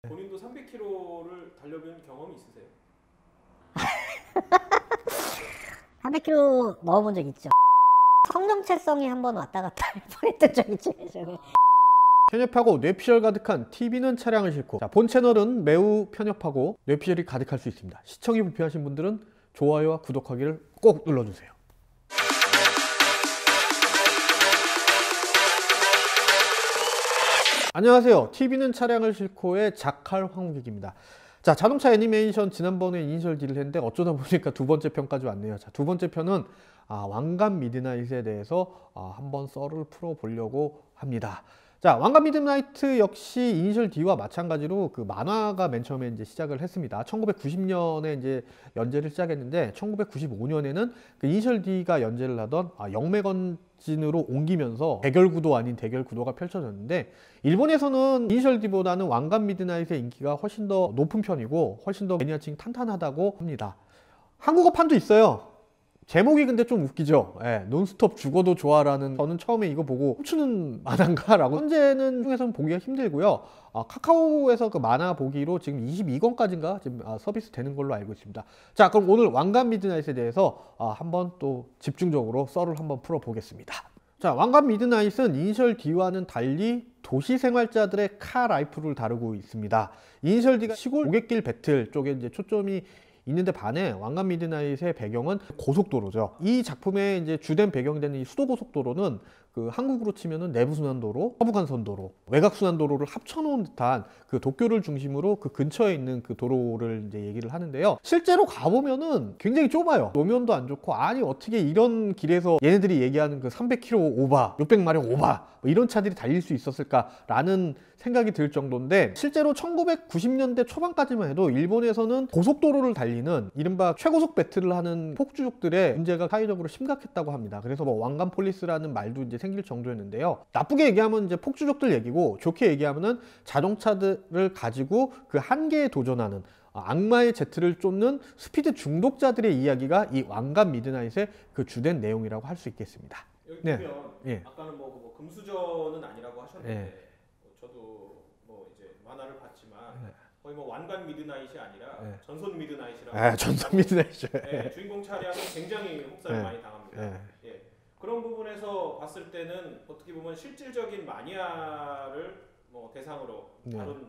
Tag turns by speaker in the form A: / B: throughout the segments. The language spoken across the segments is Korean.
A: 본인도 300km를 달려본 경험이 있으세요?
B: 300km 넣어본 적 있죠. 성정체성이 한번 왔다 갔다 할 뻔했던 적 있죠, 예전에.
C: 편협하고 뇌피셜 가득한 TV는 차량을 싣고. 자, 본 채널은 매우 편협하고 뇌피셜이 가득할 수 있습니다. 시청이 불편하신 분들은 좋아요와 구독하기를 꼭 눌러주세요. 안녕하세요. TV는 차량을 싣고의 자칼 황우객입니다. 자, 자동차 애니메이션 지난번에 이니셜 D를 했는데 어쩌다 보니까 두 번째 편까지 왔네요. 자, 두 번째 편은 왕관 미드나잇에 대해서 한번 썰을 풀어보려고 합니다. 자, 왕관 미드나이트 역시 이니셜 D와 마찬가지로 그 만화가 맨 처음에 이제 시작을 했습니다. 1990년에 이제 연재를 시작했는데 1995년에는 그 이니셜 D가 연재를 하던 영매건진으로 옮기면서 대결 구도 아닌 대결 구도가 펼쳐졌는데, 일본에서는 이니셜 D보다는 왕관 미드나잇의 인기가 훨씬 더 높은 편이고 훨씬 더 매니아층이 탄탄하다고 합니다. 한국어판도 있어요. 제목이 근데 좀 웃기죠. 논스톱 죽어도 좋아라는. 저는 처음에 이거 보고 훔치는 만화인가 라고. 현재는 중에서는 보기가 힘들고요. 카카오에서 그 만화 보기로 지금 22권까지인가 지금 서비스 되는 걸로 알고 있습니다. 자, 그럼 오늘 왕관 미드나잇에 대해서 한번 또 집중적으로 썰을 한번 풀어보겠습니다. 자, 왕관 미드나잇은 이니셜 D와는 달리 도시 생활자들의 카 라이프를 다루고 있습니다. 이니셜 D가 시골 고갯길 배틀 쪽에 이제 초점이 있는데 반해 왕관 미드나잇의 배경은 고속도로죠. 이 작품의 이제 주된 배경이 되는 이 수도고속도로는 그 한국으로 치면은 내부순환도로, 서부간선도로, 외곽순환도로를 합쳐놓은 듯한 그 도쿄를 중심으로 그 근처에 있는 그 도로를 이제 얘기를 하는데요. 실제로 가보면은 굉장히 좁아요. 노면도 안 좋고, 아니 어떻게 이런 길에서 얘네들이 얘기하는 그 300km 오바, 600마력 오바 뭐 이런 차들이 달릴 수 있었을까라는 생각이 들 정도인데, 실제로 1990년대 초반까지만 해도 일본에서는 고속도로를 달리는 이른바 최고속 배틀을 하는 폭주족들의 문제가 사회적으로 심각했다고 합니다. 그래서 뭐 왕관 폴리스라는 말도 이제 생길 정도였는데요. 나쁘게 얘기하면 이제 폭주족들 얘기고, 좋게 얘기하면은 자동차들을 가지고 그 한계에 도전하는 악마의 제트를 쫓는 스피드 중독자들의 이야기가 이 왕관 미드나잇의 그 주된 내용이라고 할 수 있겠습니다.
A: 여기 보면
C: 예.
A: 아까는 뭐 금수저는 아니라고 하셨는데
C: 예.
A: 저도 뭐 이제 만화를 봤지만 거의 뭐 왕관 미드나잇이 아니라
C: 예.
A: 전선 미드나잇이라고.
C: 전선 미드나잇이죠.
A: 주인공 차량은 굉장히 혹사를 많이 당합니다. 그런 부분에서 봤을 때는 어떻게 보면 실질적인 마니아를 뭐 대상으로 다룬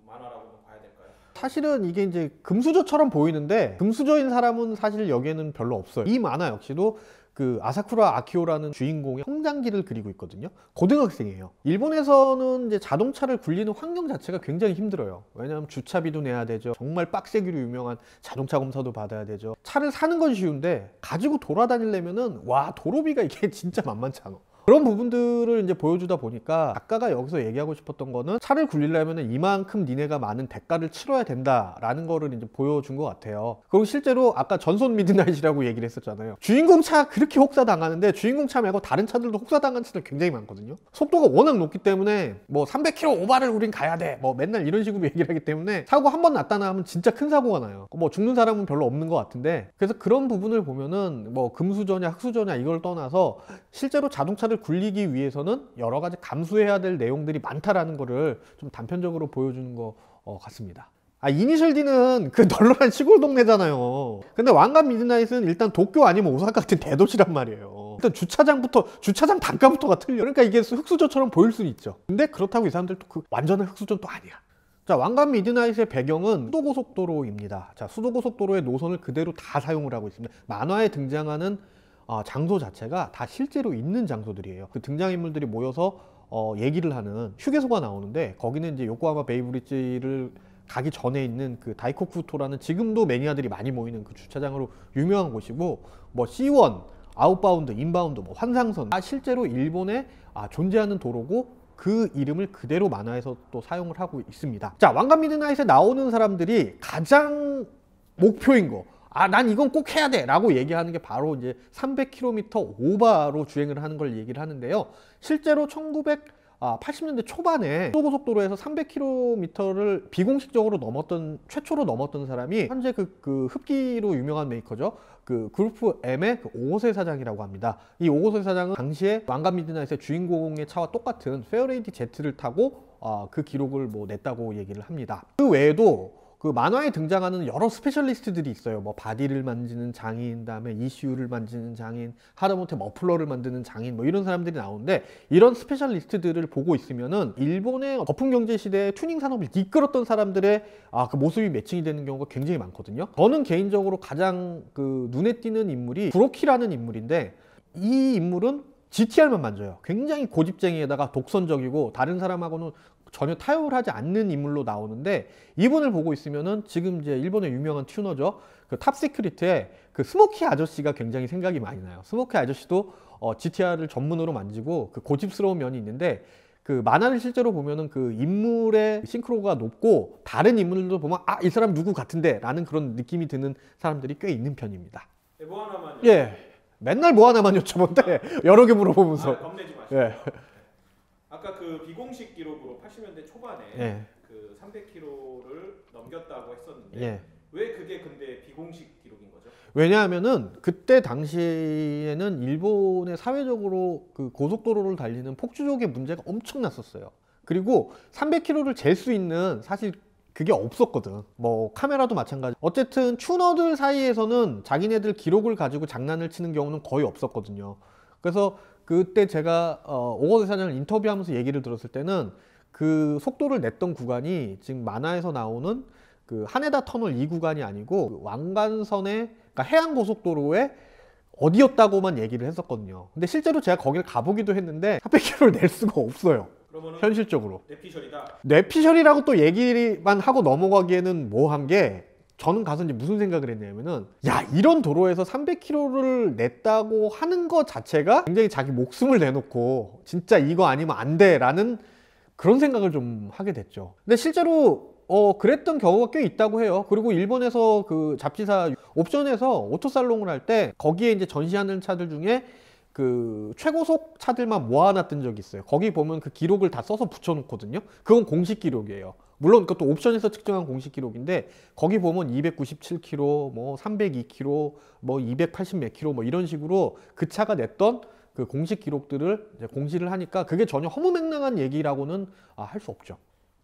A: 만화라고 봐야 될까요?
C: 사실은 이게 이제 금수저처럼 보이는데 금수저인 사람은 사실 여기에는 별로 없어요. 이 만화 역시도 그 아사쿠라 아키오라는 주인공의 성장기를 그리고 있거든요. 고등학생이에요. 일본에서는 이제 자동차를 굴리는 환경 자체가 굉장히 힘들어요. 왜냐하면 주차비도 내야 되죠. 정말 빡세기로 유명한 자동차 검사도 받아야 되죠. 차를 사는 건 쉬운데 가지고 돌아다니려면은 도로비가 이게 진짜 만만치 않아. 그런 부분들을 이제 보여주다 보니까 작가가 여기서 얘기하고 싶었던 거는, 차를 굴리려면 이만큼 니네가 많은 대가를 치러야 된다라는 거를 이제 보여준 것 같아요. 그리고 실제로 아까 전선 미드나잇이라고 얘기를 했었잖아요. 주인공 차 그렇게 혹사당하는데 주인공 차 말고 다른 차들도 혹사당한 차들 굉장히 많거든요. 속도가 워낙 높기 때문에 뭐 300km 오바를 우린 가야 돼 뭐 맨날 이런 식으로 얘기를 하기 때문에 사고 한 번 났다 나면 진짜 큰 사고가 나요. 뭐 죽는 사람은 별로 없는 것 같은데, 그래서 그런 부분을 보면은 뭐 금수저냐 흑수저냐 이걸 떠나서 실제로 자동차를 굴리기 위해서는 여러 가지 감수해야 될 내용들이 많다라는 거를 좀 단편적으로 보여주는 것 같습니다. 이니셜 D는 그 널널한 시골 동네잖아요. 근데 왕관 미드나잇은 일단 도쿄 아니면 오사카 같은 대도시란 말이에요. 일단 주차장 단가부터가 틀려. 그러니까 이게 흑수저처럼 보일 수는 있죠. 근데 그렇다고 이 사람들도 그 완전한 흑수저는 또 아니야. 자, 왕관 미드나잇의 배경은 수도고속도로입니다. 자, 수도고속도로의 노선을 그대로 다 사용을 하고 있습니다. 만화에 등장하는 장소 자체가 다 실제로 있는 장소들이에요. 그 등장인물들이 모여서 얘기를 하는 휴게소가 나오는데, 거기는 이제 요코하마 베이브리지를 가기 전에 있는 그 다이코쿠토라는 지금도 매니아들이 많이 모이는 그 주차장으로 유명한 곳이고, 뭐 C1, 아웃바운드, 인바운드, 뭐 환상선 다 실제로 일본에 존재하는 도로고, 그 이름을 그대로 만화에서 또 사용을 하고 있습니다. 자, 왕관 미드나잇에 나오는 사람들이 가장 목표인 거, 난 이건 꼭 해야 돼 라고 얘기하는 게 바로 이제 300km 오바로 주행을 하는 걸 얘기를 하는데요. 실제로 1980년대 초반에 수도고속도로에서 300km를 비공식적으로 최초로 넘었던 사람이 현재 그 흡기로 유명한 메이커죠. 그 그룹프 M의 그 오호세 사장이라고 합니다. 이 오호세 사장은 당시에 왕관 미드나잇의 주인공의 차와 똑같은 페어레이디 제트를 타고 그 기록을 뭐 냈다고 얘기를 합니다. 그 외에도 그 만화에 등장하는 여러 스페셜리스트들이 있어요. 뭐 바디를 만지는 장인, 다음에 ECU를 만지는 장인, 하다못해 머플러를 만드는 장인, 뭐 이런 사람들이 나오는데, 이런 스페셜리스트들을 보고 있으면은 일본의 거품 경제 시대의 튜닝 산업을 이끌었던 사람들의 그 모습이 매칭이 되는 경우가 굉장히 많거든요. 저는 개인적으로 가장 그 눈에 띄는 인물이 구로키라는 인물인데, 이 인물은 GTR만 만져요. 굉장히 고집쟁이에다가 독선적이고 다른 사람하고는 전혀 타협을 하지 않는 인물로 나오는데, 이분을 보고 있으면은 지금 이제 일본의 유명한 튜너죠. 그 탑시크릿의 그 스모키 아저씨가 굉장히 생각이 많이 나요. 스모키 아저씨도 GTR을 전문으로 만지고 그 고집스러운 면이 있는데, 그 만화를 실제로 보면은 그 인물의 싱크로가 높고 다른 인물들도 보면 이 사람 누구 같은데 라는 그런 느낌이 드는 사람들이 꽤 있는 편입니다.
A: 뭐 하나만.
C: 예. 맨날 뭐 하나만 여쭤본데 여러 개 물어보면서.
A: 겁내지 마시고.
C: 예.
A: 아까 그 비공식 기록으로 80년대 초반에
C: 예.
A: 그 300km를 넘겼다고 했었는데,
C: 예.
A: 왜 그게 근데 비공식 기록인 거죠?
C: 왜냐하면은 그때 당시에는 일본의 사회적으로 그 고속도로를 달리는 폭주족의 문제가 엄청났었어요. 그리고 300km를 잴 수 있는 사실 그게 없었거든. 뭐 카메라도 마찬가지. 어쨌든 튜너들 사이에서는 자기네들 기록을 가지고 장난을 치는 경우는 거의 없었거든요. 그래서 그때 제가 오거대 사장을 인터뷰하면서 얘기를 들었을 때는 그 속도를 냈던 구간이 지금 만화에서 나오는 그 하네다 터널 이 구간이 아니고 그 왕관선의, 그러니까 해안 고속도로의 어디였다고만 얘기를 했었거든요. 근데 실제로 제가 거기를 가보기도 했는데 300km를 낼 수가 없어요.
A: 그러면은
C: 현실적으로.
A: 뇌피셜이다.
C: 뇌피셜이라고 또 얘기만 하고 넘어가기에는 뭐한 게, 저는 가서 이제 무슨 생각을 했냐면은, 야, 이런 도로에서 300km를 냈다고 하는 것 자체가 굉장히 자기 목숨을 내놓고 진짜 이거 아니면 안 돼라는 그런 생각을 좀 하게 됐죠. 근데 실제로 그랬던 경우가 꽤 있다고 해요. 그리고 일본에서 그 잡지사 옵션에서 오토살롱을 할 때 거기에 이제 전시하는 차들 중에 그 최고속 차들만 모아놨던 적이 있어요. 거기 보면 그 기록을 다 써서 붙여놓거든요. 그건 공식 기록이에요. 물론 그것도 옵션에서 측정한 공식 기록인데, 거기 보면 297km, 뭐 302km, 뭐 280 몇 킬로 뭐 이런 식으로 그 차가 냈던 그 공식 기록들을 이제 공시를 하니까 그게 전혀 허무맹랑한 얘기라고는 할 수 없죠.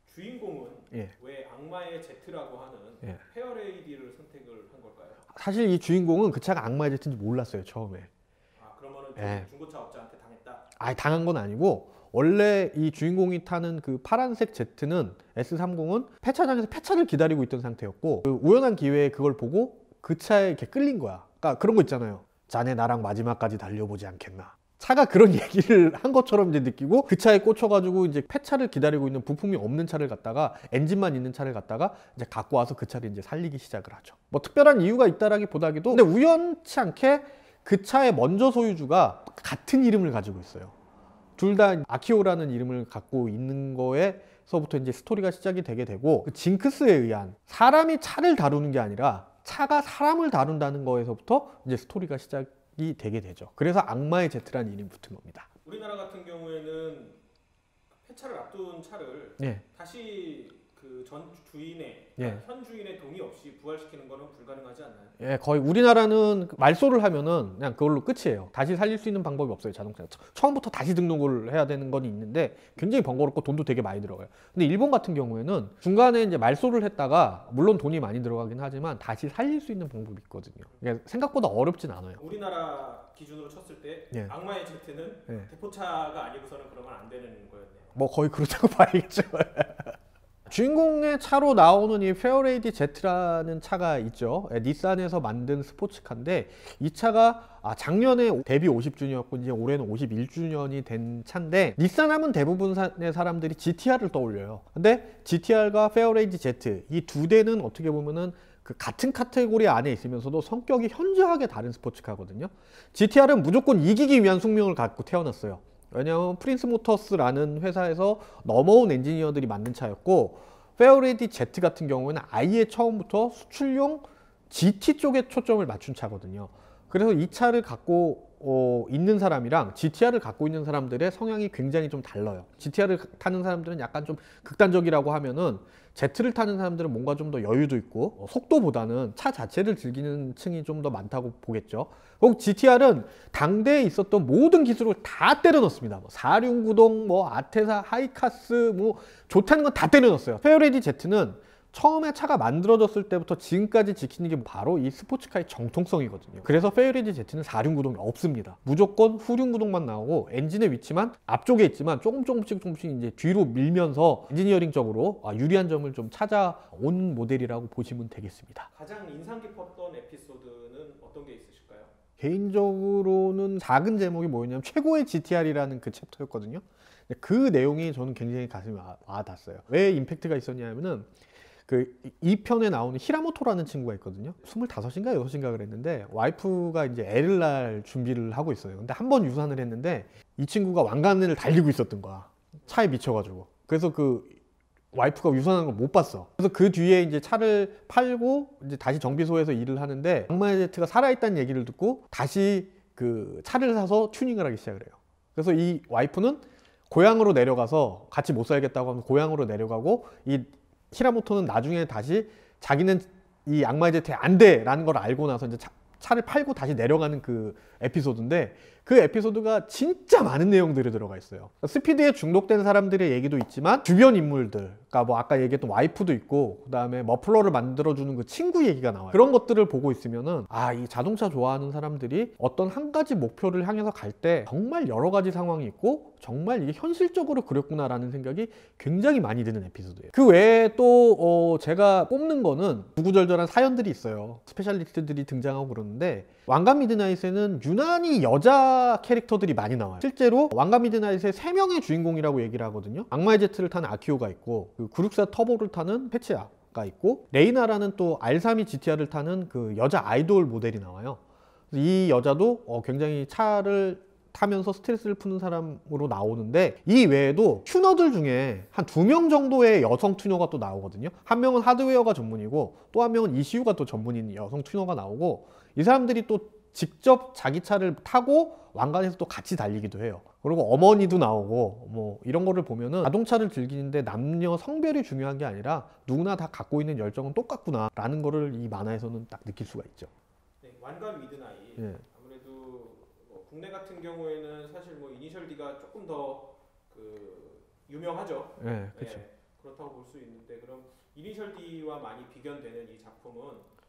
A: 주인공은
C: 예.
A: 왜 악마의 제트라고 하는
C: 예.
A: 페어레이디를 선택을 한 걸까요?
C: 사실 이 주인공은 그 차가 악마의 제트인지 몰랐어요, 처음에.
A: 그러면은
C: 예.
A: 중고차 업자한테 당했다.
C: 당한 건 아니고, 원래 이 주인공이 타는 그 파란색 제트는 S30은 폐차장에서 폐차를 기다리고 있던 상태였고, 그 우연한 기회에 그걸 보고 그 차에 이렇게 끌린 거야. 그러니까 그런 거 있잖아요. 자네 나랑 마지막까지 달려보지 않겠나. 차가 그런 얘기를 한 것처럼 이제 느끼고 그 차에 꽂혀가지고 이제 폐차를 기다리고 있는 부품이 없는 차를 갖다가, 엔진만 있는 차를 갖다가 이제 갖고 와서 그 차를 이제 살리기 시작을 하죠. 뭐 특별한 이유가 있다라기보다기도, 근데 우연치 않게 그 차의 먼저 소유주가 같은 이름을 가지고 있어요. 둘 다 아키오라는 이름을 갖고 있는 거에서부터 이제 스토리가 시작이 되게 되고, 그 징크스에 의한, 사람이 차를 다루는 게 아니라 차가 사람을 다룬다는 거에서부터 이제 스토리가 시작이 되게 되죠. 그래서 악마의 제트라는 이름이 붙은 겁니다.
A: 우리나라 같은 경우에는 폐차를 앞둔 차를
C: 예.
A: 다시 그 전 주인의,
C: 예.
A: 현 주인의 동의 없이 부활시키는 거는 불가능하지 않나요?
C: 예, 거의 우리나라는 말소를 하면은 그냥 그걸로 끝이에요. 다시 살릴 수 있는 방법이 없어요, 자동차. 처음부터 다시 등록을 해야 되는 건 있는데 굉장히 번거롭고 돈도 되게 많이 들어가요. 근데 일본 같은 경우에는 중간에 이제 말소를 했다가, 물론 돈이 많이 들어가긴 하지만 다시 살릴 수 있는 방법이 있거든요. 그러니까 생각보다 어렵진 않아요.
A: 우리나라 기준으로 쳤을 때
C: 예.
A: 악마의 제트는
C: 예.
A: 대포차가 아니고서는 그러면 안 되는 거였네요.
C: 뭐 거의 그렇다고 봐야겠죠. 주인공의 차로 나오는 이 페어레이디 제트라는 차가 있죠. 닛산에서 만든 스포츠카인데, 이 차가 작년에 데뷔 50주년이었고 이제 올해는 51주년이 된 차인데, 닛산 하면 대부분의 사람들이 GTR을 떠올려요. 근데 GTR과 페어레이디 제트 이 두 대는 어떻게 보면은 그 같은 카테고리 안에 있으면서도 성격이 현저하게 다른 스포츠카거든요. GTR은 무조건 이기기 위한 숙명을 갖고 태어났어요. 왜냐하면 프린스 모터스라는 회사에서 넘어온 엔지니어들이 만든 차였고, 페어레이디 제트 같은 경우에는 아예 처음부터 수출용 GT 쪽에 초점을 맞춘 차거든요. 그래서 이 차를 갖고 있는 사람이랑 GTR을 갖고 있는 사람들의 성향이 굉장히 좀 달라요. GTR을 타는 사람들은 약간 좀 극단적이라고 하면은 Z를 타는 사람들은 뭔가 좀 더 여유도 있고 속도보다는 차 자체를 즐기는 층이 좀 더 많다고 보겠죠. 혹 GTR은 당대에 있었던 모든 기술을 다 때려 넣습니다. 뭐 사륜구동, 뭐 아테사, 하이카스, 뭐 좋다는 건 다 때려 넣었어요. 페어레디 Z는 처음에 차가 만들어졌을 때부터 지금까지 지키는 게 바로 이 스포츠카의 정통성이거든요. 그래서 페어레디 Z는 4륜구동이 없습니다. 무조건 후륜구동만 나오고 엔진의 위치만 앞쪽에 있지만 조금씩 이제 뒤로 밀면서 엔지니어링적으로 유리한 점을 좀 찾아온 모델이라고 보시면 되겠습니다.
A: 가장 인상 깊었던 에피소드는 어떤 게 있으실까요?
C: 개인적으로는 작은 제목이 뭐였냐면 최고의 GTR이라는 그 챕터였거든요. 그 내용이 저는 굉장히 가슴에 와닿았어요. 왜 임팩트가 있었냐면은 그 2편에 나오는 히라모토라는 친구가 있거든요. 25인가 6인가 그랬는데 와이프가 이제 애를 낳을 준비를 하고 있어요. 근데 한 번 유산을 했는데 이 친구가 왕관을 달리고 있었던 거야. 차에 미쳐가지고. 그래서 그 와이프가 유산한 걸 못 봤어. 그래서 그 뒤에 이제 차를 팔고 이제 다시 정비소에서 일을 하는데 악마의 제트가 살아있다는 얘기를 듣고 다시 그 차를 사서 튜닝을 하기 시작을 해요. 그래서 이 와이프는 고향으로 내려가서 같이 못 살겠다고 하면 고향으로 내려가고 이 히라모토는 나중에 다시 자기는 이 악마의 제트에 안 돼라는 걸 알고 나서 이제 차를 팔고 다시 내려가는 그 에피소드인데 그 에피소드가 진짜 많은 내용들이 들어가 있어요. 스피드에 중독된 사람들의 얘기도 있지만 주변 인물들, 그러니까 뭐 아까 얘기했던 와이프도 있고 그 다음에 머플러를 만들어주는 그 친구 얘기가 나와요. 그런 것들을 보고 있으면은 이 자동차 좋아하는 사람들이 어떤 한 가지 목표를 향해서 갈 때 정말 여러 가지 상황이 있고 정말 이게 현실적으로 그랬구나라는 생각이 굉장히 많이 드는 에피소드예요. 그 외에 또 제가 꼽는 거는 구구절절한 사연들이 있어요. 스페셜리스트들이 등장하고 그러는데 왕관 미드나잇에는 유난히 여자 캐릭터들이 많이 나와요. 실제로 왕관 미드나잇의 3명의 주인공이라고 얘기를 하거든요. 악마의 제트를 타는 아키오가 있고 그 964 터보를 타는 페치아가 있고 레이나라는 또 R32 GTR을 타는 그 여자 아이돌 모델이 나와요. 이 여자도 굉장히 차를 타면서 스트레스를 푸는 사람으로 나오는데 이 외에도 튜너들 중에 한 2명 정도의 여성 튜너가 또 나오거든요. 한 명은 하드웨어가 전문이고 또 한 명은 ECU가 또 전문인 여성 튜너가 나오고 이 사람들이 또 직접 자기 차를 타고 왕관에서 또 같이 달리기도 해요. 그리고 어머니도 나오고 뭐 이런 거를 보면은 자동차를 즐기는데 남녀 성별이 중요한 게 아니라 누구나 다 갖고 있는 열정은 똑같구나 라는 거를 이 만화에서는 딱 느낄 수가 있죠.
A: 네, 왕관 미드나잇.
C: 네.
A: 아무래도 국내 같은 경우에는 사실 뭐 이니셜 D가 조금 더 그 유명하죠.
C: 네, 그렇죠.
A: 네, 그렇다고 볼 수 있는데 그럼 이니셜 D와 많이 비견되는 이 작품은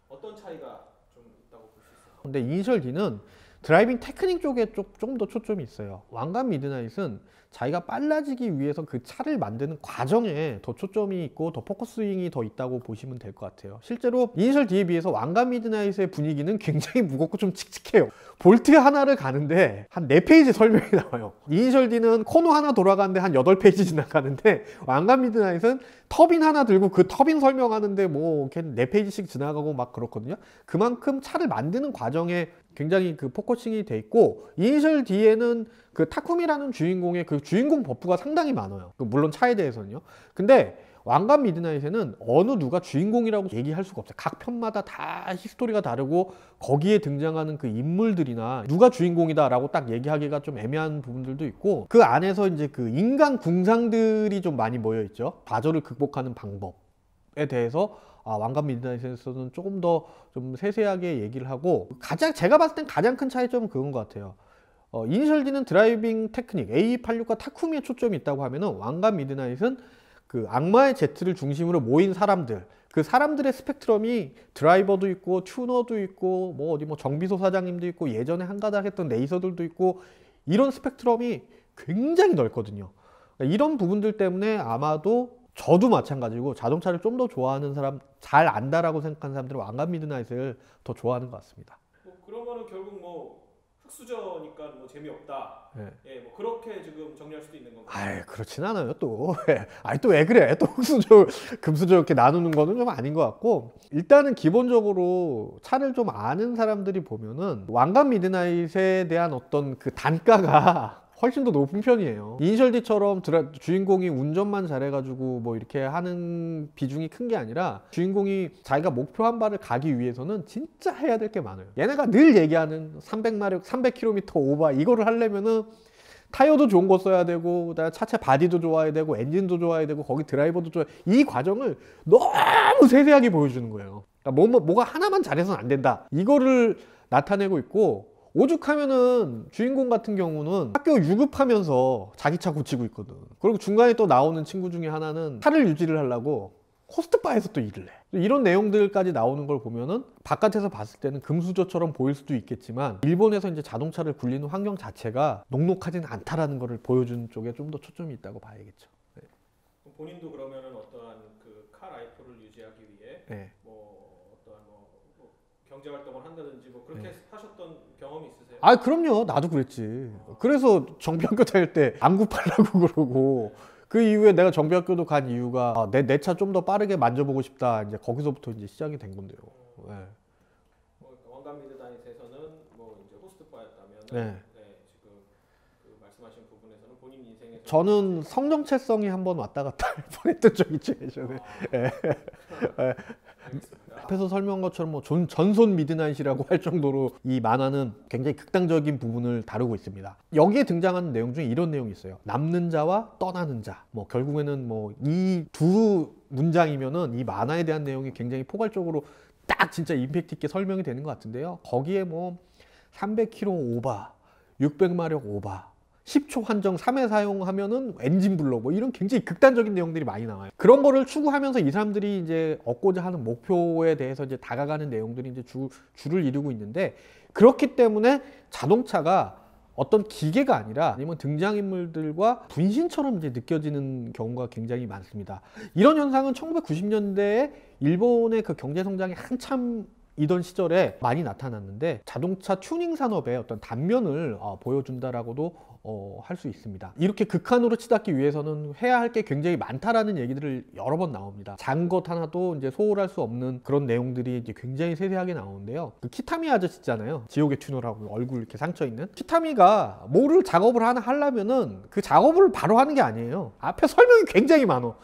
A: 어떤 차이가 좀 있다고 볼 수 있어요?
C: 근데 이니셜 D는 드라이빙 테크닉 쪽에 좀 더 초점이 있어요. 왕관 미드나잇은 자기가 빨라지기 위해서 그 차를 만드는 과정에 더 초점이 있고 더 포커스윙이 더 있다고 보시면 될 것 같아요. 실제로 이니셜 D에 비해서 왕관 미드나잇의 분위기는 굉장히 무겁고 좀 칙칙해요. 볼트 하나를 가는데 한 4페이지 설명이 나와요. 이니셜 D는 코너 하나 돌아가는데 한 8페이지 지나가는데 왕관 미드나잇은 터빈 하나 들고 그 터빈 설명하는데 뭐 4페이지씩 지나가고 막 그렇거든요. 그만큼 차를 만드는 과정에 굉장히 그 포커싱이 돼 있고 이니셜 D에는 그 타쿠미라는 주인공의 그 주인공 버프가 상당히 많아요. 물론 차에 대해서는요. 근데 왕관 미드나잇에는 어느 누가 주인공이라고 얘기할 수가 없어요. 각 편마다 다 히스토리가 다르고 거기에 등장하는 그 인물들이나 누가 주인공이다 라고 딱 얘기하기가 좀 애매한 부분들도 있고 그 안에서 이제 그 인간 궁상들이 좀 많이 모여 있죠. 좌절을 극복하는 방법에 대해서 왕관 미드나잇에서는 조금 더 좀 세세하게 얘기를 하고 제가 봤을 땐 가장 큰 차이점은 그건 것 같아요. 이니셜 D는 드라이빙 테크닉 A286과 타쿠미에 초점이 있다고 하면은 왕관 미드나잇은 그 악마의 제트를 중심으로 모인 사람들 그 사람들의 스펙트럼이 드라이버도 있고 튜너도 있고 뭐 어디 뭐 정비소 사장님도 있고 예전에 한가닥 했던 레이서들도 있고 이런 스펙트럼이 굉장히 넓거든요. 이런 부분들 때문에 아마도 저도 마찬가지고 자동차를 좀 더 좋아하는 사람, 잘 안다라고 생각하는 사람들은 왕관 미드나잇을 더 좋아하는 것 같습니다.
A: 뭐 그런 거는 결국 뭐 흑수저니까 뭐 재미없다.
C: 네.
A: 예, 뭐 그렇게 지금 정리할 수도 있는 건가요?
C: 그렇진 않아요. 또 또 왜 그래? 또 흑수저, 금수저 이렇게 나누는 거는 좀 아닌 것 같고 일단은 기본적으로 차를 좀 아는 사람들이 보면은 왕관 미드나잇에 대한 어떤 그 단가가 훨씬 더 높은 편이에요. 이니셜 D처럼 주인공이 운전만 잘해가지고 뭐 이렇게 하는 비중이 큰 게 아니라 주인공이 자기가 목표 한 발을 가기 위해서는 진짜 해야 될 게 많아요. 얘네가 늘 얘기하는 300마력, 300km 오바 이거를 하려면은 타이어도 좋은 거 써야 되고 그다음에 차체 바디도 좋아야 되고 엔진도 좋아야 되고 거기 드라이버도 좋아야 이 과정을 너무 세세하게 보여주는 거예요. 그러니까 뭐가 하나만 잘해서는 안 된다. 이거를 나타내고 있고 오죽하면은 주인공 같은 경우는 학교 유급하면서 자기 차 고치고 있거든. 그리고 중간에 또 나오는 친구 중에 하나는 차를 유지를 하려고 호스트바에서 또 일을 해. 이런 내용들까지 나오는 걸 보면은 바깥에서 봤을 때는 금수저처럼 보일 수도 있겠지만 일본에서 이제 자동차를 굴리는 환경 자체가 녹록하진 않다라는 거를 보여주는 쪽에 좀 더 초점이 있다고 봐야겠죠. 네.
A: 본인도 그러면은 어떠한 그 카 라이프를 유지하기 위해
C: 네.
A: 뭐 어떠한 뭐 경제 활동을 한다든지 뭐 그렇게 하셨던 경험이 있으세요?
C: 아 그럼요. 나도 그랬지. 그래서 정비학교 다닐 때 안구 팔라고 그러고 그 이후에 내가 정비학교도 간 이유가 내 차 좀 더 빠르게 만져보고 싶다. 이제 거기서부터 이제 시작이 된 건데요. 네.
A: 왕관 미드나잇에서는 뭐 이제 호스트바였다면
C: 네.
A: 지금 그 말씀하신 부분에서는 본인 인생에서
C: 저는 성정체성이 한번 왔다 갔다 할 뻔했던 적이 있죠 예전에. 네. 네. 앞에서 설명한 것처럼 뭐 전손 미드나잇이라고 할 정도로 이 만화는 굉장히 극단적인 부분을 다루고 있습니다. 여기에 등장하는 내용 중에 이런 내용이 있어요. 남는 자와 떠나는 자. 뭐 결국에는 뭐 이 두 문장이면은 이 만화에 대한 내용이 굉장히 포괄적으로 딱 진짜 임팩트 있게 설명이 되는 것 같은데요. 거기에 뭐 300km 오바, 600마력 오바, 10초 한정 3회 사용하면은 엔진 불러 뭐 이런 굉장히 극단적인 내용들이 많이 나와요. 그런 거를 추구하면서 이 사람들이 이제 얻고자 하는 목표에 대해서 이제 다가가는 내용들이 이제 줄을 이루고 있는데 그렇기 때문에 자동차가 어떤 기계가 아니라 아니면 등장인물들과 분신처럼 이제 느껴지는 경우가 굉장히 많습니다. 이런 현상은 1990년대에 일본의 그 경제 성장이 한참 이던 시절에 많이 나타났는데 자동차 튜닝 산업의 어떤 단면을 보여준다라고도 할 수 있습니다. 이렇게 극한으로 치닫기 위해서는 해야 할 게 굉장히 많다라는 얘기들을 여러 번 나옵니다. 작은 것 하나도 이제 소홀할 수 없는 그런 내용들이 이제 굉장히 세세하게 나오는데요. 그 키타미 아저씨 있잖아요. 지옥의 튜너라고 얼굴 이렇게 상처 있는 키타미가 뭐를 작업을 하나 하려면은 그 작업을 바로 하는 게 아니에요. 앞에 설명이 굉장히 많어.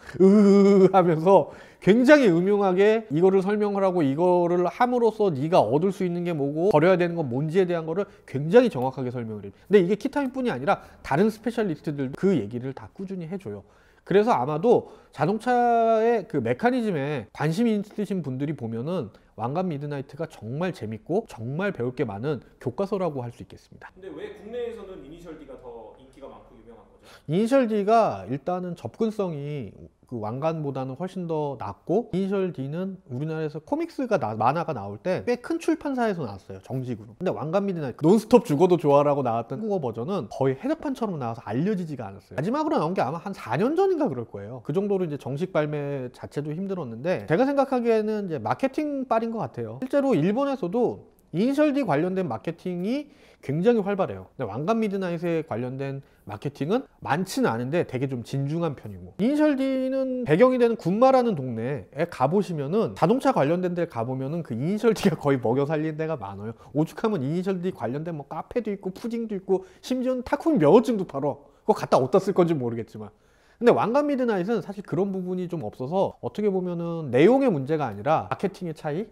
C: 하면서 굉장히 음흉하게 이거를 설명을 하고 이거를 함으로써 네가 얻을 수 있는 게 뭐고 버려야 되는 건 뭔지에 대한 거를 굉장히 정확하게 설명을 해요. 근데 이게 키타미뿐이 아니라 다른 스페셜리스트들도 그 얘기를 다 꾸준히 해줘요. 그래서 아마도 자동차의 그 메커니즘에 관심이 있으신 분들이 보면은 왕관 미드나이트가 정말 재밌고 정말 배울 게 많은 교과서라고 할 수 있겠습니다.
A: 근데 왜 국내에서는 이니셜 D가 더 인기가 많고 유명한 거죠?
C: 이니셜 D가 일단은 접근성이 그 왕관보다는 훨씬 더 낫고 이니셜 D는 우리나라에서 코믹스가 만화가 나올 때 꽤 큰 출판사에서 나왔어요. 정식으로. 근데 왕관 미드나잇 논스톱 죽어도 좋아라고 나왔던 한국어 버전은 거의 해적판처럼 나와서 알려지지가 않았어요. 마지막으로 나온 게 아마 한 4년 전인가 그럴 거예요. 그 정도로 이제 정식 발매 자체도 힘들었는데 제가 생각하기에는 이제 마케팅 빨인 것 같아요. 실제로 일본에서도 이니셜 D 관련된 마케팅이 굉장히 활발해요. 근데 왕관 미드나잇에 관련된 마케팅은 많지는 않은데 되게 좀 진중한 편이고 이니셜 D는 배경이 되는 군마라는 동네에 가보시면은 자동차 관련된 데 가보면은 그 이니셜 D가 거의 먹여 살리는 데가 많아요. 오죽하면 이니셜 D 관련된 뭐 카페도 있고 푸딩도 있고 심지어는 타쿠미 면허증도 팔어. 그거 갖다 어디다 쓸 건지 모르겠지만 근데 왕관 미드나잇은 사실 그런 부분이 좀 없어서 어떻게 보면은 내용의 문제가 아니라 마케팅의 차이?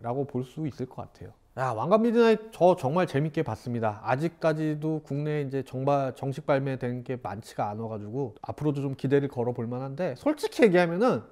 C: 라고 볼 수 있을 것 같아요. 야, 왕관 미드나잇 저 정말 재밌게 봤습니다. 아직까지도 국내에 이제 정식 발매된 게 많지가 않아가지고 앞으로도 좀 기대를 걸어볼 만한데 솔직히 얘기하면은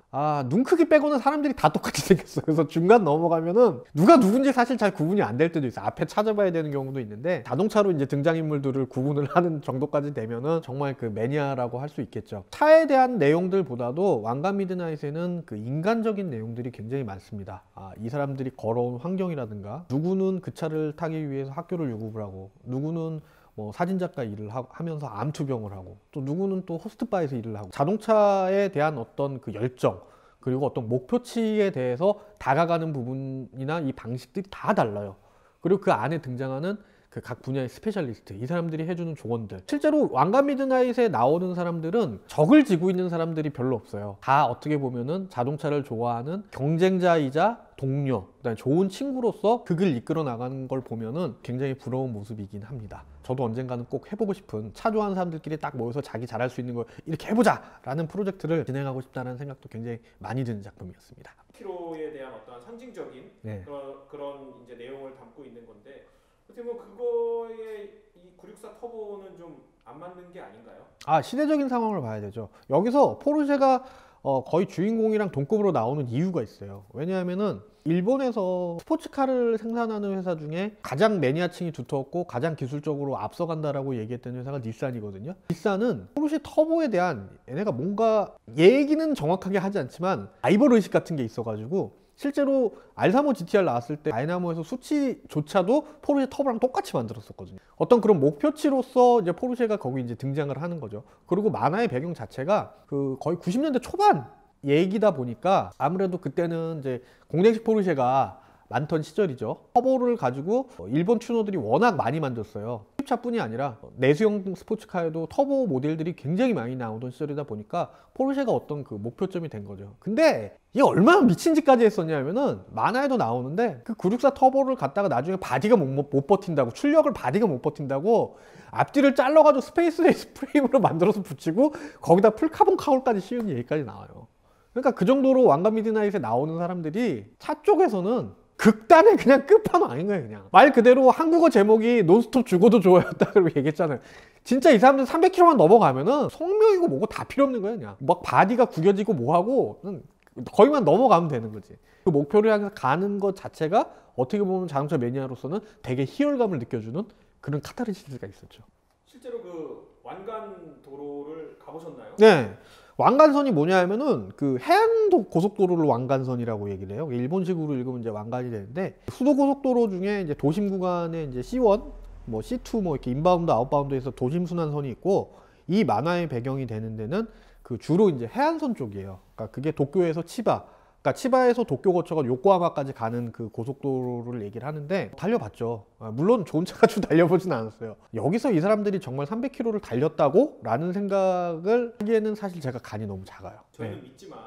C: 눈 크기 빼고는 사람들이 다 똑같이 생겼어요. 그래서 중간 넘어가면은 누가 누군지 사실 잘 구분이 안 될 때도 있어요. 앞에 찾아봐야 되는 경우도 있는데 자동차로 이제 등장인물들을 구분을 하는 정도까지 되면은 정말 그 매니아라고 할 수 있겠죠. 차에 대한 내용들보다도 왕관 미드나잇에는 그 인간적인 내용들이 굉장히 많습니다. 이 사람들이 걸어온 환경이라든가 누구는 그 차를 타기 위해서 학교를 유급을 하고 누구는 뭐 사진작가 일을 하면서 암투병을 하고 또 누구는 또 호스트바에서 일을 하고 자동차에 대한 어떤 그 열정 그리고 어떤 목표치에 대해서 다가가는 부분이나 이 방식들이 다 달라요. 그리고 그 안에 등장하는 그 각 분야의 스페셜리스트 이 사람들이 해주는 조언들 실제로 왕관 미드나잇에 나오는 사람들은 적을 지고 있는 사람들이 별로 없어요. 다 어떻게 보면은 자동차를 좋아하는 경쟁자이자 동료 그다음에 좋은 친구로서 그 길 이끌어 나가는 걸 보면은 굉장히 부러운 모습이긴 합니다. 저도 언젠가는 꼭 해보고 싶은 차 좋아하는 사람들끼리 딱 모여서 자기 잘할 수 있는 걸 이렇게 해보자 라는 프로젝트를 진행하고 싶다는 생각도 굉장히 많이 드는 작품이었습니다.
A: 키로에 대한 어떤 상징적인
C: 네.
A: 그런 이제 내용을 담고 있는 건데 어떻게 보면 그거에 이 964 터보는 좀 안 맞는 게 아닌가요?
C: 시대적인 상황을 봐야 되죠. 여기서 포르쉐가 거의 주인공이랑 동급으로 나오는 이유가 있어요. 왜냐하면은 일본에서 스포츠카를 생산하는 회사 중에 가장 매니아층이 두터웠고 가장 기술적으로 앞서간다라고 얘기했던 회사가 닛산이거든요. 닛산은 포르쉐 터보에 대한 얘네가 뭔가 얘기는 정확하게 하지 않지만 라이벌 의식 같은 게 있어가지고 실제로 R35 GTR 나왔을 때 다이나모에서 수치조차도 포르쉐 터보랑 똑같이 만들었었거든요. 어떤 그런 목표치로서 이제 포르쉐가 거기 이제 등장을 하는 거죠. 그리고 만화의 배경 자체가 그 거의 90년대 초반 얘기다 보니까 아무래도 그때는 이제 공랭식 포르쉐가 많던 시절이죠. 터보를 가지고 일본 튜너들이 워낙 많이 만들었어요. 수입차뿐이 아니라 내수형 스포츠카에도 터보 모델들이 굉장히 많이 나오던 시절이다 보니까 포르쉐가 어떤 그 목표점이 된 거죠. 근데 이게 얼마나 미친 짓까지 했었냐면은 만화에도 나오는데 그 964 터보를 갖다가 나중에 바디가 못 버틴다고, 출력을 바디가 못 버틴다고 앞뒤를 잘라가지고 스페이스 레이스 프레임으로 만들어서 붙이고 거기다 풀카본 카울까지 씌운 얘기까지 나와요. 그러니까 그 정도로 왕관 미드나잇에 나오는 사람들이 차 쪽에서는 극단의 그냥 끝판왕 아닌 거예요. 그냥 말 그대로 한국어 제목이 논스톱 죽어도 좋아였다고 얘기했잖아요. 진짜 이 사람들 300km만 넘어가면은 성명이고 뭐고 다 필요 없는 거예요. 그냥 막 바디가 구겨지고 뭐하고 거기만 넘어가면 되는 거지. 그 목표를 향해서 가는 것 자체가 어떻게 보면 자동차 매니아로서는 되게 희열감을 느껴주는 그런 카타르시스가 있었죠.
A: 실제로 그 완간 도로를 가보셨나요?
C: 네. 왕관선이 뭐냐 하면은 그 해안도 고속도로를 왕관선이라고 얘기를 해요. 일본식으로 읽으면 이제 왕관이 되는데 수도 고속도로 중에 이제 도심 구간에 이제 C1, 뭐 C2 뭐 이렇게 인바운드 아웃바운드에서 도심 순환선이 있고 이 만화의 배경이 되는 데는 그 주로 이제 해안선 쪽이에요. 그러니까 그게 도쿄에서 치바, 그러니까 치바에서 도쿄 거쳐가 요코하마까지 가는 그 고속도로를 얘기를 하는데 달려봤죠. 물론 좋은 차 가지고 달려보진 않았어요. 여기서 이 사람들이 정말 300km를 달렸다고? 라는 생각을 하기에는 사실 제가 간이 너무 작아요.
A: 저희는 믿지만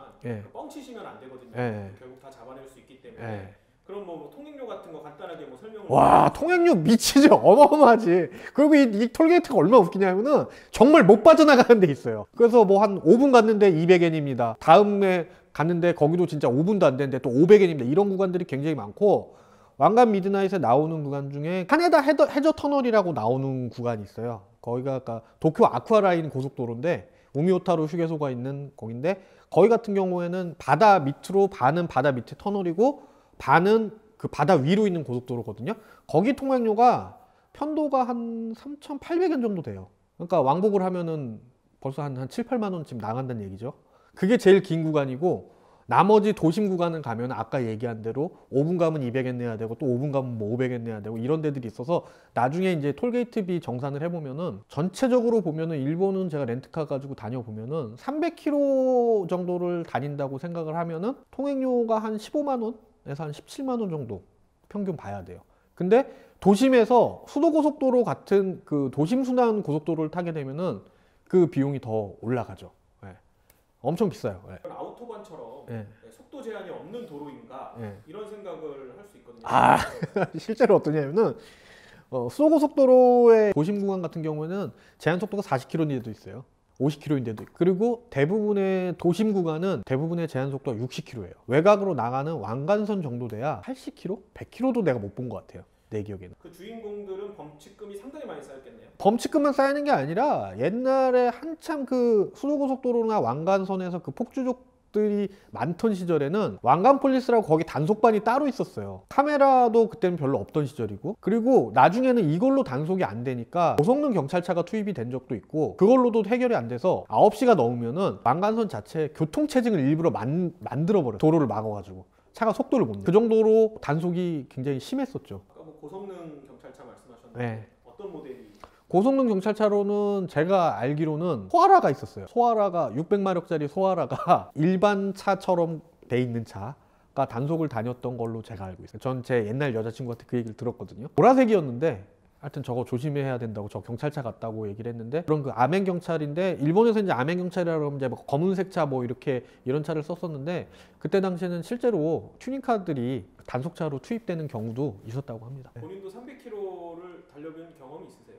A: 뻥치시면 안 되거든요. 결국 다 잡아낼 수 있기 때문에. 그럼 뭐 통행료 같은 거 간단하게 뭐 설명을.
C: 와, 통행료 미치죠. 어마어마하지. 그리고 이 톨게이트가 얼마나 웃기냐면은 정말 못 빠져나가는 데 있어요. 그래서 뭐 한 5분 갔는데 200엔입니다. 다음에 갔는데 거기도 진짜 5분도 안 됐는데 또 500엔입니다. 이런 구간들이 굉장히 많고, 왕관 미드나잇에 나오는 구간 중에 카네다 해저 터널이라고 나오는 구간이 있어요. 거기가 아까 도쿄 아쿠아라인 고속도로인데 우미오타로 휴게소가 있는 거긴데, 거기 같은 경우에는 바다 밑으로 반은 바다 밑에 터널이고 반은 그 바다 위로 있는 고속도로거든요. 거기 통행료가 편도가 한 3,800엔 정도 돼요. 그러니까 왕복을 하면은 벌써 한 7, 8만 원쯤 나간다는 얘기죠. 그게 제일 긴 구간이고, 나머지 도심 구간은 가면 아까 얘기한 대로 5분 가면 200엔 내야 되고 또 5분 가면 뭐 500엔 내야 되고 이런 데들이 있어서 나중에 이제 톨게이트비 정산을 해보면은 전체적으로 보면은 일본은 제가 렌트카 가지고 다녀보면은 300km 정도를 다닌다고 생각을 하면은 통행료가 한 15만 원에서 한 17만 원 정도 평균 봐야 돼요. 근데 도심에서 수도고속도로 같은 그 도심순환 고속도로를 타게 되면은 그 비용이 더 올라가죠. 엄청 비싸요.
A: 아우토반처럼 속도 제한이 없는 도로인가 이런 생각을 할 수 있거든요.
C: 실제로 어떠냐면은 수도고속도로의 도심 구간 같은 경우에는 제한 속도가 40km인데도 있어요. 50km인데도 있고. 그리고 대부분의 도심 구간은 대부분의 제한 속도가 60km예요. 외곽으로 나가는 왕관선 정도 돼야 80km? 100km도 내가 못 본 것 같아요. 내 기억에는.
A: 그 주인공들은 범칙금이 상당히 많이 쌓였겠네요.
C: 범칙금만 쌓이는 게 아니라 옛날에 한참 그 수도고속도로나 왕관선에서 그 폭주족들이 많던 시절에는 왕관폴리스라고 거기 단속반이 따로 있었어요. 카메라도 그때는 별로 없던 시절이고, 그리고 나중에는 이걸로 단속이 안 되니까 고성능 경찰차가 투입이 된 적도 있고, 그걸로도 해결이 안 돼서 9시가 넘으면은 왕관선 자체 교통체증을 일부러 만들어버려요. 도로를 막아가지고 차가 속도를 못 내. 그 정도로 단속이 굉장히 심했었죠.
A: 아까 뭐 고성능 경찰차 말씀하셨는데 어떤 모델이?
C: 고성능 경찰차로는 제가 알기로는 소아라가 있었어요. 소아라가 600마력짜리 소아라가 일반 차처럼 돼 있는 차가 단속을 다녔던 걸로 제가 알고 있어요. 전 제 옛날 여자친구한테 그 얘기를 들었거든요. 보라색이었는데 하여튼 저거 조심해야 된다고, 저 경찰차 같다고 얘기를 했는데, 그런 그 아멘 경찰인데 일본에서 이제 아멘 경찰이라고 하면 이제 뭐 검은색 차 뭐 이렇게 이런 차를 썼었는데, 그때 당시에는 실제로 튜닝카들이 단속차로 투입되는 경우도 있었다고 합니다.
A: 본인도 300km를 달려본 경험이 있으세요?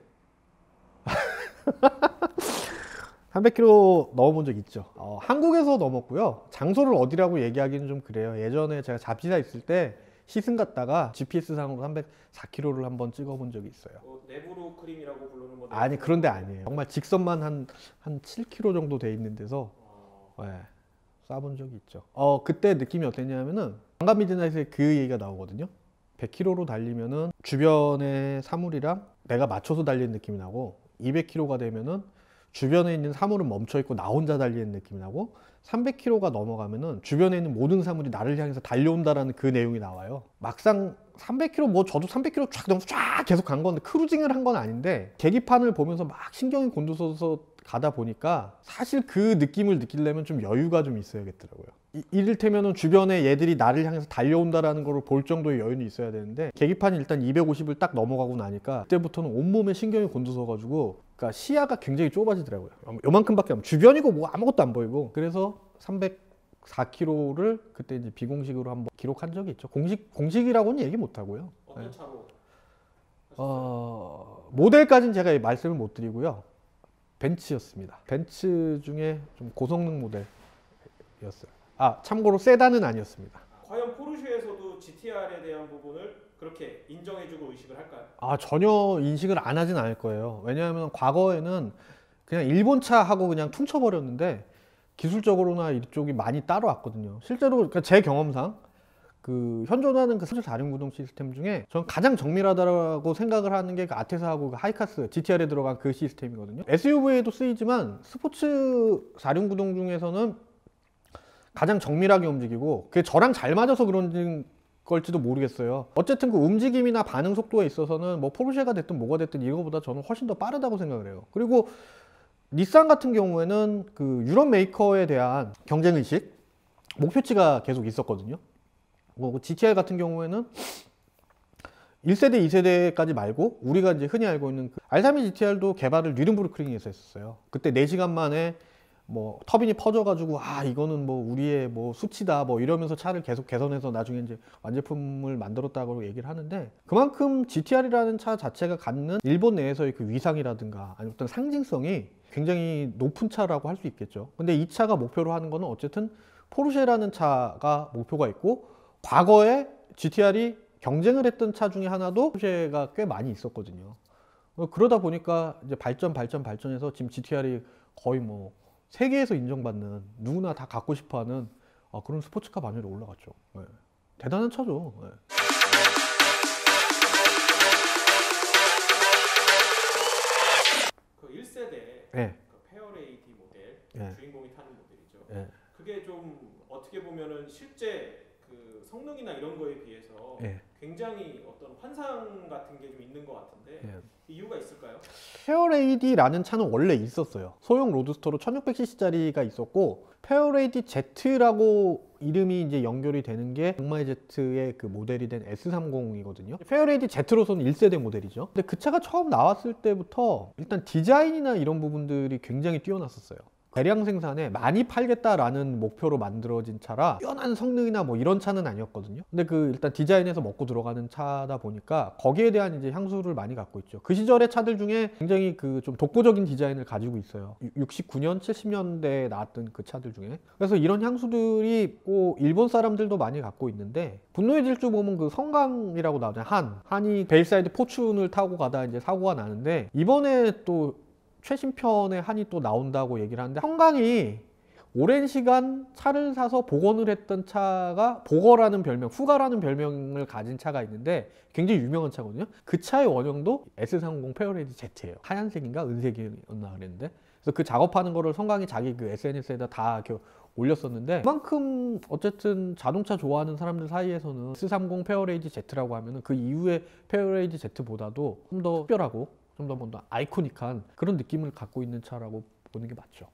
C: 300km 넘어본 적 있죠. 한국에서 넘었고요. 장소를 어디라고 얘기하기는 좀 그래요. 예전에 제가 잡지사 있을 때 시승 갔다가 GPS상으로 304km를 한번 찍어본 적이 있어요.
A: 내부로 크림이라고 부르는 거.
C: 아니 그런데 아니에요. 정말 직선만 한 7km 정도 돼 있는 데서 네, 쏴본 적이 있죠. 그때 느낌이 어땠냐면은 왕가 미드나잇에 그 얘기가 나오거든요. 100km로 달리면은 주변의 사물이랑 내가 맞춰서 달리는 느낌이 나고 200km가 되면은 주변에 있는 사물은 멈춰 있고 나 혼자 달리는 느낌이 나고 300km가 넘어가면은 주변에 있는 모든 사물이 나를 향해서 달려온다라는 그 내용이 나와요. 막상 300km 뭐 저도 300km 쫙 넘어서 쫙 계속 간 건데 크루징을 한 건 아닌데 계기판을 보면서 막 신경이 곤두서서 가다 보니까 사실 그 느낌을 느끼려면 좀 여유가 좀 있어야겠더라고요. 이를테면은 주변에 얘들이 나를 향해서 달려온다라는 걸 볼 정도의 여유는 있어야 되는데 계기판이 일단 250을 딱 넘어가고 나니까 그때부터는 온몸에 신경이 곤두서가지고 그러니까 시야가 굉장히 좁아지더라고요. 요만큼밖에 주변이고 뭐 아무것도 안 보이고 그래서 304km를 그때 이제 비공식으로 한번 기록한 적이 있죠. 공식이라고는 얘기 못 하고요.
A: 어떤 차로?
C: 모델까지는 제가 말씀을 못 드리고요. 벤츠였습니다. 벤츠 중에 좀 고성능 모델이었어요. 참고로 세단은 아니었습니다.
A: 과연 포르쉐에서도 GTR에 대한 부분을 그렇게 인정해주고 의식을 할까요?
C: 전혀 인식을 안 하진 않을 거예요. 왜냐하면 과거에는 그냥 일본 차하고 그냥 퉁쳐버렸는데 기술적으로나 이쪽이 많이 따라왔거든요. 실제로 그러니까 제 경험상 그 현존하는 그 4륜구동 시스템 중에 저는 가장 정밀하다고 생각을 하는 게 그 아테사하고 그 하이카스 GTR에 들어간 그 시스템이거든요. SUV에도 쓰이지만 스포츠 4륜구동 중에서는 가장 정밀하게 움직이고 그게 저랑 잘 맞아서 그런 걸지도 모르겠어요. 어쨌든 그 움직임이나 반응 속도에 있어서는 뭐 포르쉐가 됐든 뭐가 됐든 이거보다 저는 훨씬 더 빠르다고 생각을 해요. 그리고 닛산 같은 경우에는 그 유럽 메이커에 대한 경쟁의식 목표치가 계속 있었거든요. 뭐 GTR 같은 경우에는 1세대, 2세대까지 말고 우리가 이제 흔히 알고 있는 그 R32 GTR도 개발을 뉘른부르크링에서 했었어요. 그때 4시간 만에 뭐 터빈이 퍼져가지고 이거는 뭐 우리의 뭐 수치다 뭐 이러면서 차를 계속 개선해서 나중에 이제 완제품을 만들었다고 얘기를 하는데 그만큼 GTR이라는 차 자체가 갖는 일본 내에서의 그 위상이라든가 아니면 어떤 상징성이 굉장히 높은 차라고 할 수 있겠죠. 근데 이 차가 목표로 하는 거는 어쨌든 포르쉐라는 차가 목표가 있고 과거에 GTR이 경쟁을 했던 차 중에 하나도 포르쉐가 꽤 많이 있었거든요. 그러다 보니까 이제 발전해서 지금 GTR이 거의 뭐 세계에서 인정받는 누구나 다 갖고 싶어하는 그런 스포츠카 반열에 올라갔죠. 네. 대단한 차죠. 네.
A: 그 1세대
C: 네.
A: 그 페어레이디 모델
C: 네.
A: 주인공이 타는 모델이죠.
C: 네.
A: 그게 좀 어떻게 보면은 실제 그 성능이나 이런 거에 비해서
C: 네.
A: 굉장히 어떤 환상 같은 게 좀 있는 것 같은데
C: 네.
A: 이유가 있을까요?
C: 페어레이디라는 차는 원래 있었어요. 소형 로드스터로 1600cc짜리가 있었고 페어레이디 Z라고 이름이 이제 연결이 되는 게 악마의 Z의 그 모델이 된 S30이거든요. 페어레이디 Z로서는 1세대 모델이죠. 근데 그 차가 처음 나왔을 때부터 일단 디자인이나 이런 부분들이 굉장히 뛰어났었어요. 대량 생산에 많이 팔겠다라는 목표로 만들어진 차라 뛰어난 성능이나 뭐 이런 차는 아니었거든요. 근데 그 일단 디자인에서 먹고 들어가는 차다 보니까 거기에 대한 이제 향수를 많이 갖고 있죠. 그 시절의 차들 중에 굉장히 그 좀 독보적인 디자인을 가지고 있어요. 69년, 70년대에 나왔던 그 차들 중에. 그래서 이런 향수들이 있고 일본 사람들도 많이 갖고 있는데 분노의 질주 보면 그 성강이라고 나오잖아요. 한이 베일사이드 포춘을 타고 가다 이제 사고가 나는데 이번에 또 최신편의 한이 또 나온다고 얘기를 하는데 성강이 오랜 시간 차를 사서 복원을 했던 차가 보거라는 별명, 후가라는 별명을 가진 차가 있는데 굉장히 유명한 차거든요. 그 차의 원형도 S30 페어레이디 Z예요. 하얀색인가 은색이었나 그랬는데 그래서 그 작업하는 거를 성강이 자기 그 SNS에다 다 이렇게 올렸었는데 그만큼 어쨌든 자동차 좋아하는 사람들 사이에서는 S30 페어레이디 Z라고 하면은 그 이후의 페어레이디 Z보다도 좀 더 특별하고 좀 더 아이코닉한 그런 느낌을 갖고 있는 차라고 보는 게 맞죠.